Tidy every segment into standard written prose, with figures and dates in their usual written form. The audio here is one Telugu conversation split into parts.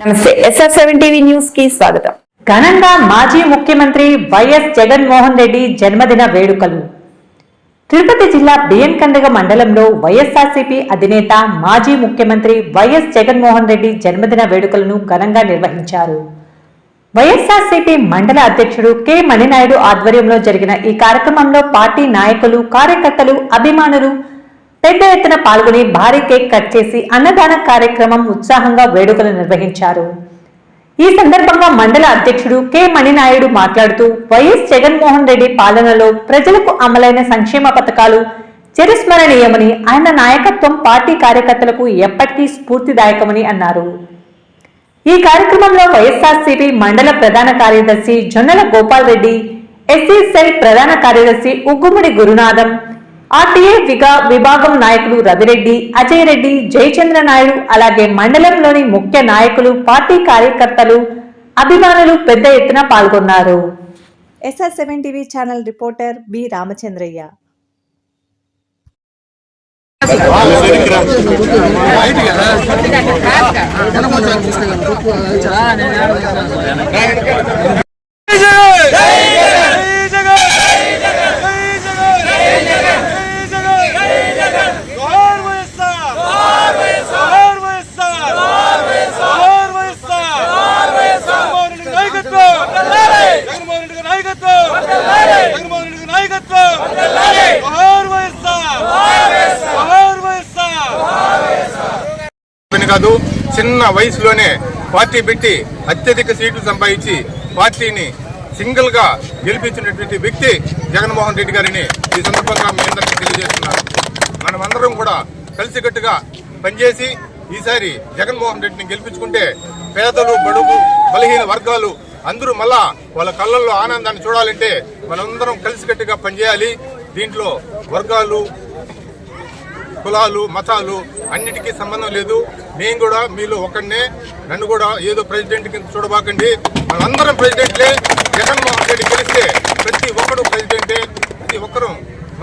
నమస్తే SR7 టీవీ న్యూస్ కి స్వాగతం. ఘనంగా మాజీ ముఖ్యమంత్రి వైఎస్ జగన్మోహన్ రెడ్డి జన్మదిన వేడుకలు. తిరుపతి జిల్లా బియ్యంకండ్రిగ మండలంలో వైఎస్ఆర్సీపీ అధినేత మాజీ ముఖ్యమంత్రి వైఎస్ జగన్మోహన్ రెడ్డి జన్మదిన వేడుకలను ఘనంగా నిర్వహించారు. వైఎస్ఆర్సీపీ మండల అధ్యక్షుడు కె మణినాయుడు ఆధ్వర్యంలో జరిగిన ఈ కార్యక్రమంలో పార్టీ నాయకులు, కార్యకర్తలు, అభిమానులు పెద్ద ఎత్తున పాల్గొని భారీ కేక్ కట్ చేసి అన్నదాన కార్యక్రమం ఉత్సాహంగా వేడుకలు నిర్వహించారు. ఈ సందర్భంగా మండల అధ్యక్షుడు కె మణినాయుడు మాట్లాడుతూ వైఎస్ జగన్మోహన్ రెడ్డి పాలనలో ప్రజలకు అమలైన సంక్షేమ పథకాలు చిరస్మరణీయమని, ఆయన నాయకత్వం పార్టీ కార్యకర్తలకు ఎప్పటికీ స్ఫూర్తిదాయకమని అన్నారు. ఈ కార్యక్రమంలో వైఎస్ఆర్సీపీ మండల ప్రధాన కార్యదర్శి జొన్నల గోపాల్ రెడ్డి, ఎస్సీ సెల్ ప్రధాన కార్యదర్శి ఉగ్గుముడి గురునాథం, ఆర్టీఏ విభాగం నాయకులు రవిరెడ్డి, అజయ్ రెడ్డి, జయచంద్ర నాయుడు, అలాగే మండలంలోని ముఖ్య నాయకులు, పార్టీ కార్యకర్తలు, అభిమానులు పెద్ద ఎత్తున పాల్గొన్నారు. SR7 TV channel reporter B Ramachandraiah. కాదు, చిన్న వయసులోనే పార్టీ పెట్టి అత్యధిక సీట్లు సంపాదించి పార్టీని సింగిల్ గా గెలిపించినటువంటి వ్యక్తి జగన్మోహన్ రెడ్డి గారిని ఈ సందర్భంగా మీ అందరికీ తెలియజేస్తున్నారు. మనమందరం కూడా కలిసికట్టుగా పనిచేసి ఈసారి జగన్మోహన్ రెడ్డిని గెలిపించుకుంటే పేదలు, బడుగు, బలహీన వర్గాలు అందరూ మళ్ళా వాళ్ళ కళ్ళల్లో ఆనందాన్ని చూడాలంటే మనందరం కలిసికట్టుగా పనిచేయాలి. దీంట్లో వర్గాలు, కులాలు, మతాలు అన్నిటికీ సంబంధం లేదు. నేను కూడా మీలో ఒకడినే, నన్ను కూడా ఏదో ప్రెసిడెంట్ కింద చూడబాకండి. మనందరం ప్రెసిడెంట్లే. జగన్మోహన్ రెడ్డి గెలిస్తే ప్రతి ఒక్కరు ప్రెసిడెంటే. ప్రతి ఒక్కరూ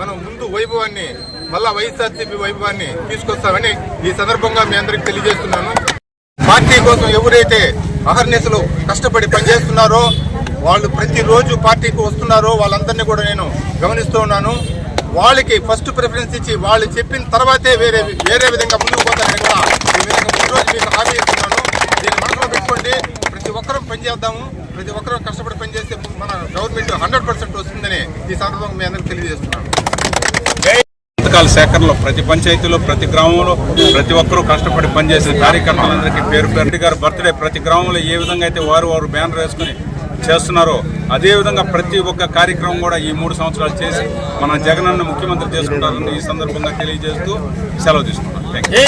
మనం ముందు వైభవాన్ని, మళ్ళా వైఎస్ఆర్సీపీ వైభవాన్ని తీసుకొస్తామని ఈ సందర్భంగా మీ అందరికి తెలియజేస్తున్నాను. పార్టీ కోసం ఎవరైతే అహర్నిశలు కష్టపడి పనిచేస్తున్నారో, వాళ్ళు ప్రతిరోజు పార్టీకి వస్తున్నారో వాళ్ళందరినీ కూడా నేను గమనిస్తూ ఉన్నాను. వాళ్ళకి ఫస్ట్ ప్రిఫరెన్స్ ఇచ్చి వాళ్ళు చెప్పిన తర్వాతే వేరే విధంగా ముందుకు పోతారని కూడా ఈ విధంగా ముందు మీకు హామీ ఇస్తున్నాను. దీన్ని మనసులో పెట్టుకోండి. ప్రతి ఒక్కరూ పనిచేద్దాము. ప్రతి ఒక్కరూ కష్టపడి పనిచేస్తే మన గవర్నమెంట్ 100% వస్తుందని ఈ సందర్భంగా మీ అందరికీ తెలియజేస్తున్నాను. పథకాల సేకరణలో ప్రతి పంచాయతీలో, ప్రతి గ్రామంలో ప్రతి ఒక్కరూ కష్టపడి పనిచేసిన కార్యకర్తలందరికీ పేరు పేరు గారు బర్త్డే ప్రతి గ్రామంలో ఏ విధంగా అయితే వారు బ్యానర్ వేసుకుని చేస్తున్నారో అదేవిధంగా ప్రతి ఒక్క కార్యక్రమం కూడా ఈ 3 సంవత్సరాలు చేసి మన జగనన్న ముఖ్యమంత్రి చేసుకుంటారని ఈ సందర్భంగా తెలియజేస్తూ సెలవు తీసుకున్నాను. Thank you.